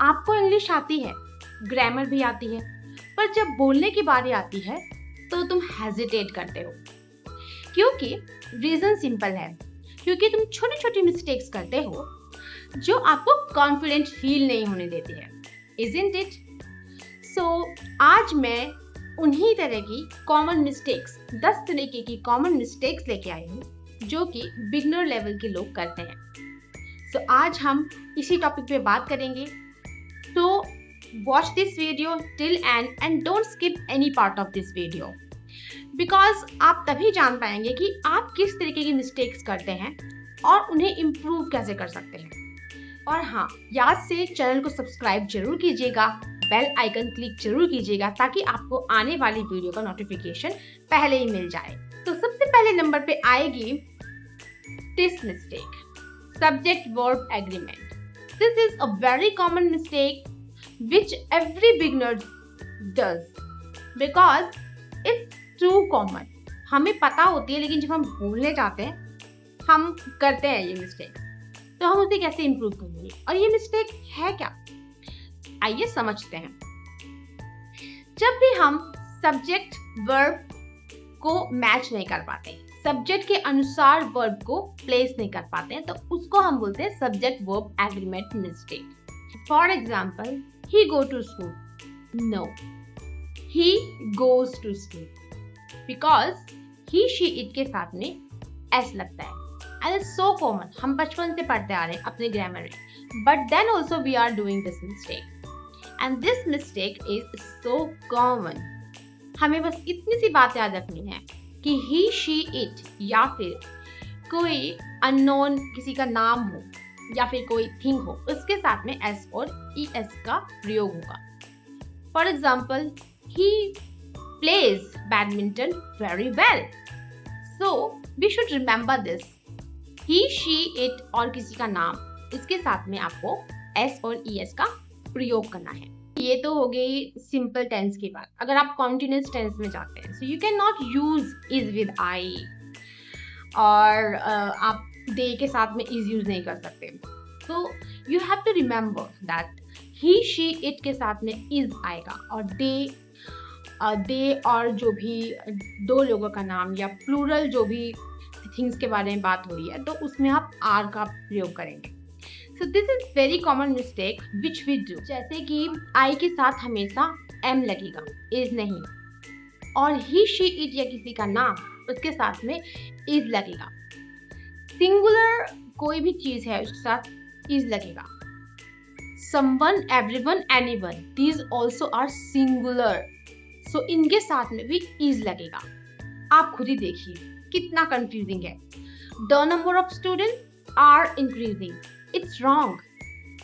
आपको इंग्लिश आती है, ग्रामर भी आती है, पर जब बोलने की बारी आती है तो तुम हेजिटेट करते हो। क्योंकि रीजन सिंपल है, क्योंकि तुम छोटी छोटी मिस्टेक्स करते हो जो आपको कॉन्फिडेंट फील नहीं होने देती है। Isn't it? So, आज मैं उन्हीं तरह की कॉमन मिस्टेक्स, 10 तरीके की कॉमन मिस्टेक्स लेके आई हूँ जो कि बिगनर लेवल के लोग करते हैं। So, आज हम इसी टॉपिक पे बात करेंगे। So, watch this video till end and don't skip any part of this video. Because आप तभी जान पाएंगे कि आप किस तरीके की मिस्टेक्स करते हैं और उन्हें इम्प्रूव कैसे कर सकते हैं। और हाँ, याद से चैनल को सब्सक्राइब जरूर कीजिएगा, बेल आइकन क्लिक जरूर कीजिएगा ताकि आपको आने वाली वीडियो का नोटिफिकेशन पहले ही मिल जाए। तो सबसे पहले नंबर पे आएगी this mistake, subject verb agreement. This is a very common mistake which every beginner does because it's too common. हमें पता होती है लेकिन जब हम बोलने जाते हैं हम करते हैं ये मिस्टेक। तो हम उसे कैसे इम्प्रूव करेंगे और ये मिस्टेक है क्या, आइए समझते हैं। जब भी हम सब्जेक्ट वर्ब को मैच नहीं कर पाते, सब्जेक्ट के अनुसार वर्ब को प्लेस नहीं कर पाते हैं, तो उसको हम बोलते हैं subject verb agreement mistake. For example, he go to school. No, he goes to school because he, she, it के साथ में s लगता है and it's so common. हम बचपन से पढ़ते आ रहे हैं अपने ग्रामर में, but then also we are doing this mistake and this mistake is so common. हमें बस इतनी सी बात याद रखनी है कि he, she, it या फिर कोई unknown किसी का नाम हो या फिर कोई थिंग हो, उसके साथ में s और es का प्रयोग होगा। For example, he plays badminton very well. So we should remember this. he, she, it और किसी का नाम, इसके साथ में आपको s और es का प्रयोग करना है। ये तो हो गई सिंपल टेंस की बात। अगर आप कॉन्टिन्यूअस टेंस में जाते हैं, so you cannot use is with I और आप दे के साथ में इज यूज नहीं कर सकते। तो you have to remember that he, she, it के साथ में इज आएगा और दे और जो भी दो लोगों का नाम या प्लूरल जो भी थिंग्स के बारे में बात हो रही है तो उसमें आप आर का प्रयोग करेंगे। So this is very common mistake which we do. जैसे कि आई के साथ हमेशा एम लगेगा, इज नहीं, और ही, शी, इट या किसी का नाम, उसके साथ में इज लगेगा। सिंगुलर कोई भी चीज है उसके साथ इज लगेगा। Someone, everyone, anyone, these also are singular, so इनके साथ में भी इज लगेगा। आप खुद ही देखिए कितना कंफ्यूजिंग है। The number of students are increasing, it's wrong.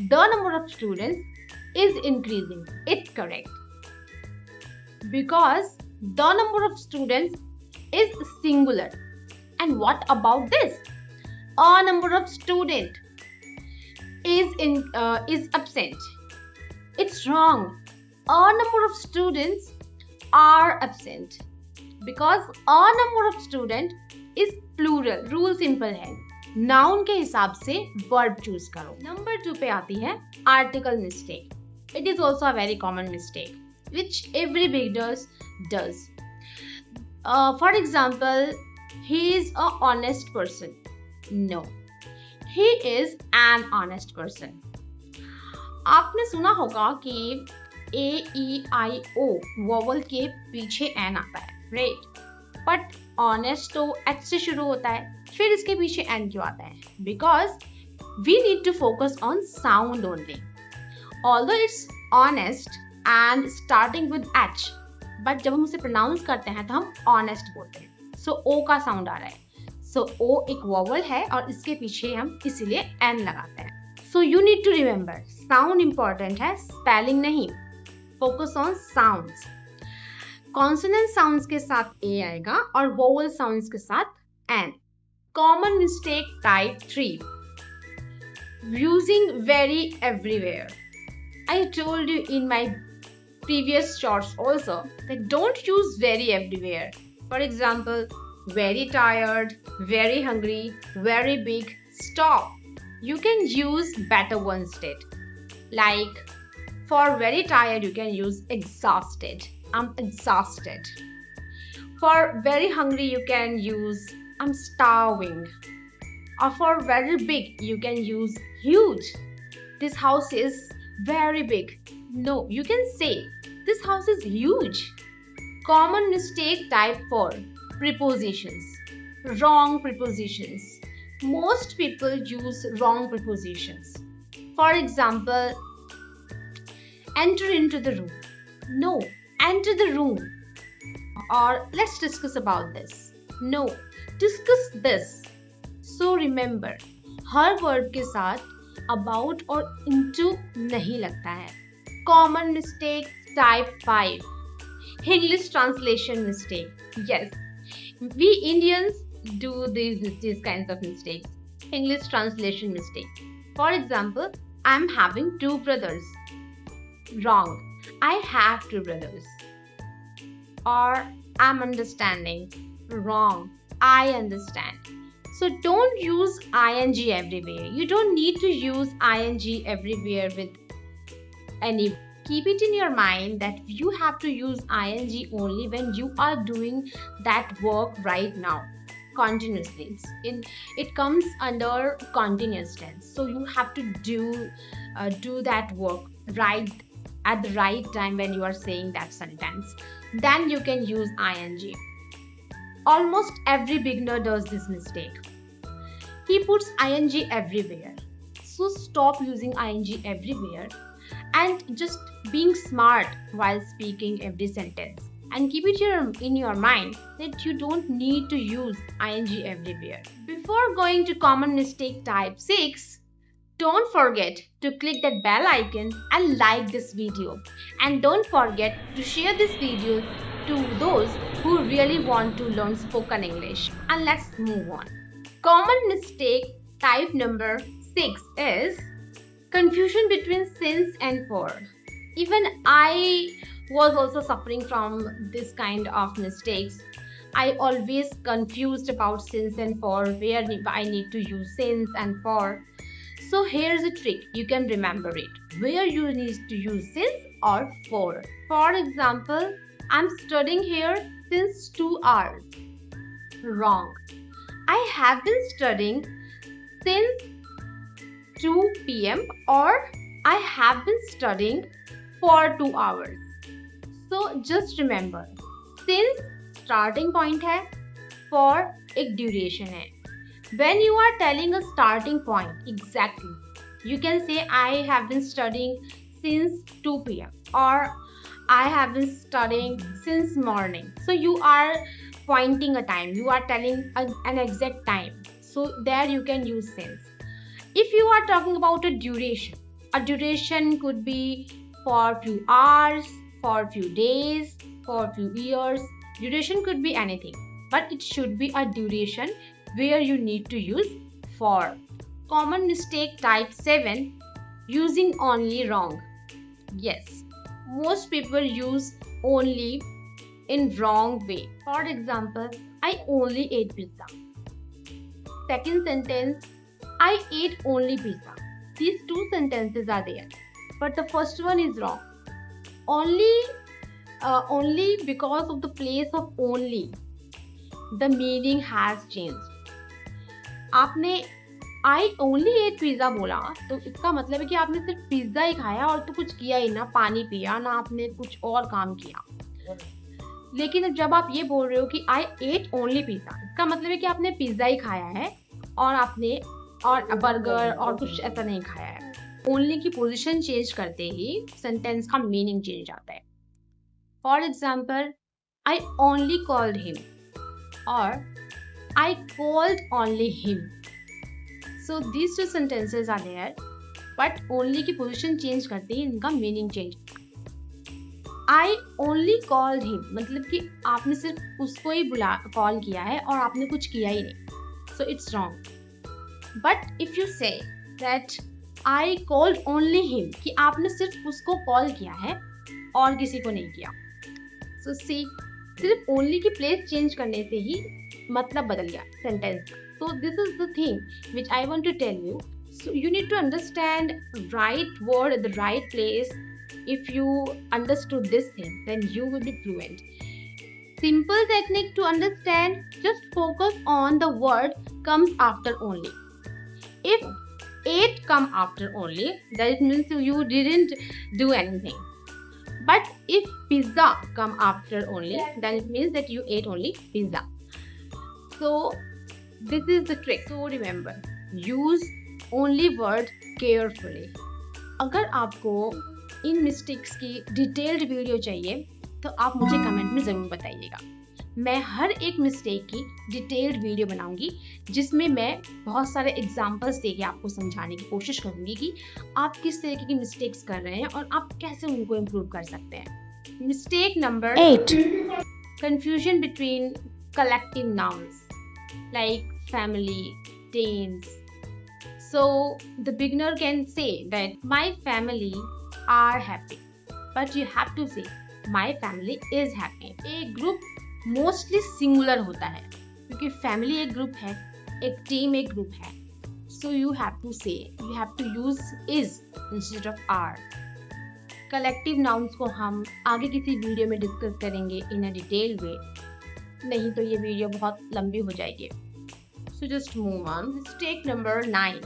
The number of students is increasing, it's correct, because the number of students is singular. And what about this? A number of student is absent. It's wrong. A number of students are absent because a number of student is plural. Rule simple है, noun के हिसाब से verb choose करो। Number 2 पे आती है article mistake. It is also a very common mistake which every beginner does. For example, he is a honest person. No, he is an honest person. आपने सुना होगा कि A-E-I-O वोवल के पीछे एन आता है, राइट? बट ऑनेस्ट तो H से शुरू होता है, फिर इसके पीछे एन क्यों आता है? Because we need to focus on sound only. Although it's honest and starting with h, but जब हम उसे प्रोनाउंस करते हैं तो हम ऑनेस्ट बोलते हैं। सो ओ का साउंड आ रहा है, सो ओ एक वोवल है और इसके पीछे हम इसीलिए एन लगाते हैं। So you need to remember, sound important है, स्पेलिंग नहीं। Focus on sounds. Consonant sounds के साथ ए आएगा और वोवल साउंड्स के साथ an. Common mistake type 3, using very everywhere. I told you in my previous shorts also that don't use very everywhere. For example, very tired, very hungry, very big. Stop. You can use better ones instead. Like For very tired, you can use exhausted. I'm exhausted. For very hungry, you can use I'm starving. Or for very big, you can use huge. This house is very big. No, you can say this house is huge. Common mistake type 4, prepositions. Wrong prepositions. Most people use wrong prepositions. For example, enter into the room. No, enter the room. Or let's discuss about this. No, discuss this. So remember, her word के साथ about और into नहीं लगता है. Common mistake type 5. English translation mistake. Yes, we Indians do these kinds of mistakes. English translation mistake. For example, I'm having 2 brothers. Wrong. I have 2 brothers. Or I'm understanding. Wrong. I understand. So don't use ing everywhere. You don't need to use ing everywhere with any. Keep it in your mind that you have to use ing only when you are doing that work right now. Continuously. It comes under continuous tense. So you have to do that work right at the right time when you are saying that sentence. Then you can use ing. Almost every beginner does this mistake. He puts ing everywhere. So stop using ing everywhere and just being smart while speaking every sentence. And keep it in your mind that you don't need to use ing everywhere. Before going to common mistake type 6, don't forget to click that bell icon and like this video. And don't forget to share this video to those who really want to learn spoken English. And let's move on. Common mistake type number 6 is confusion between since and for. Even I was also suffering from this kind of mistakes. I always confused about since and for, where I need to use since and for. So here's a trick, you can remember it. Where you need to use since or for. For example, I'm studying here since 2 hours. Wrong. I have been studying since 2 p.m. or I have been studying for 2 hours. So just remember, since starting point है, for एक duration है. When you are telling a starting point, exactly, you can say I have been studying since 2 p.m. or I have been studying since morning. So you are pointing a time, you are telling an exact time. So there you can use since. If you are talking about a duration could be for a few hours, for a few days, for a few years. Duration could be anything, but it should be a duration where you need to use for. Common mistake type 7, using only wrong. Yes, most people use only in wrong way. For example, I only ate pizza. Second sentence, I ate only pizza. These 2 sentences are there, but the first one is wrong. Only because of the place of only, the meaning has changed. आपने I only ate pizza बोला तो इसका मतलब है कि आपने सिर्फ pizza ही खाया और तो कुछ किया ही ना, पानी पिया ना, आपने कुछ और काम किया. लेकिन जब आप ये बोल रहे हो कि I ate only pizza, इसका मतलब है कि आपने पिज्जा ही खाया है और आपने और बर्गर और कुछ ऐसा नहीं खाया है. ओनली की पोजीशन चेंज करते ही सेंटेंस का मीनिंग चेंज आता है. For example, I only called him और I called only him. So these 2 sentences are there, but only की पोजीशन चेंज करते ही इनका meaning change. I only called him मतलब कि आपने सिर्फ उसको ही कॉल किया है और आपने कुछ किया ही नहीं. So it's wrong. But if you say that I called only him कि आपने सिर्फ उसको कॉल किया है और किसी को नहीं किया. सो सी, सिर्फ ओनली की प्लेस चेंज करने से ही मतलब बदल गया sentence. So this is the thing which I want to tell you. So you need to understand right word at the right place If you understood this thing, then you will be fluent. Simple technique to understand, just focus on the word comes after only. If ate come after only, that means you didn't do anything. But if pizza come after only, then it means that you ate only pizza. So this is the trick. So remember, use only word carefully. अगर आपको इन mistakes की detailed video चाहिए तो आप मुझे comment में ज़रूर बताइएगा. मैं हर एक मिस्टेक की डिटेल्ड वीडियो बनाऊंगी जिसमें मैं बहुत सारे एग्जांपल्स देके आपको समझाने की कोशिश करूंगी कि आप किस तरीके की मिस्टेक्स कर रहे हैं और आप कैसे उनको इम्प्रूव कर सकते हैं. Mistake number 8, confusion between collective nouns like family, teens. So the beginner can say that my family are happy, but you have to say my family is happy. एक ग्रुप मोस्टली सिंगुलर होता है क्योंकि family एक group है, एक team एक group है. So you have to say, you have to use is instead of are. Collective nouns को हम आगे किसी वीडियो में डिस्कस करेंगे इन अ डिटेल वे, नहीं तो ये वीडियो बहुत लंबी हो जाएगी. So just move on. Mistake number 9,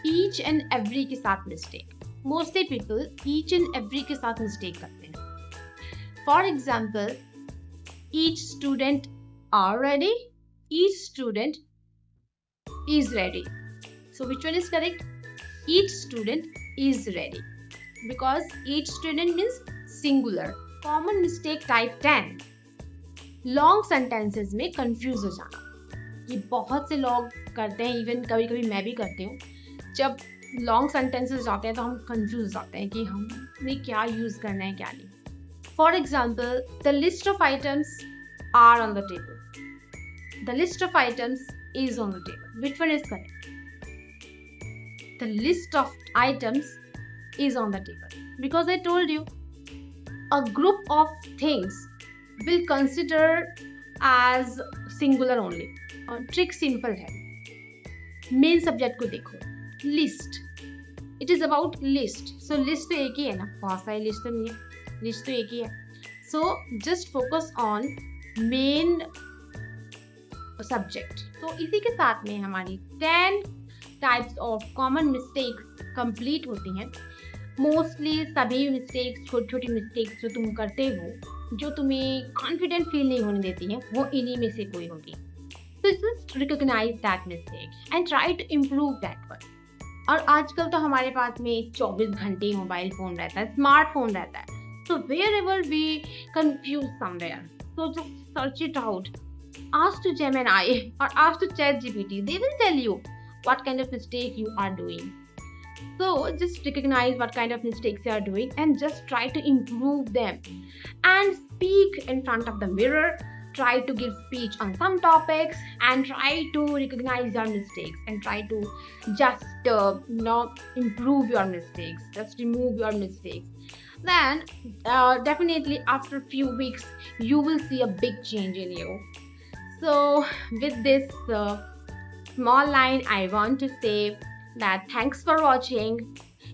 each and every के साथ mistake. Mostly people each and every के साथ मिस्टेक करते हैं. For example, each student are ready, each student is ready. So which one is correct? Each student is ready, because each student means singular. Common mistake type 10, long sentences में confuse हो जाना. ये बहुत से लोग करते हैं, इवन कभी कभी मैं भी करती हूँ. जब लॉन्ग सेंटेंसेस आते हैं तो हम कंफ्यूज हो जाते हैं कि हमें क्या यूज करना है क्या नहीं. For example, the list of items are on the table. The list of items is on the table. Which one is correct? The list of items is on the table. Because I told you, a group of things will consider as singular only. और trick simple है. Main subject को देखो. List. It is about list. So list तो एक ही है ना, बहुत सारी list तो नहीं है. लिस्ट तो एक ही है. So just focus on main subject. तो इसी के साथ में हमारी 10 types of common mistakes complete होती हैं. मोस्टली सभी मिस्टेक्स, छोटी छोटी मिस्टेक्स जो तुम करते हो, जो तुम्हें कॉन्फिडेंट फील नहीं होने देती हैं, वो इन्हीं में से कोई होगी. तो just recognise that mistake and try to improve that one. और आजकल तो हमारे पास में 24 घंटे मोबाइल फ़ोन रहता है, स्मार्टफोन रहता है. So wherever we confuse somewhere, so just search it out. Ask to Gemini or ask to ChatGPT. They will tell you what kind of mistake you are doing. So just recognize what kind of mistakes you are doing and just try to improve them. And speak in front of the mirror. Try to give speech on some topics and try to recognize your mistakes and try to just improve your mistakes. Just remove your mistakes. Then definitely after a few weeks you will see a big change in you. So with this small line, I want to say that thanks for watching.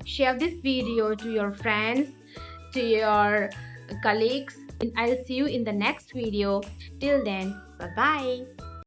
Share this video to your friends, to your colleagues, and I'll see you in the next video. Till then, bye bye.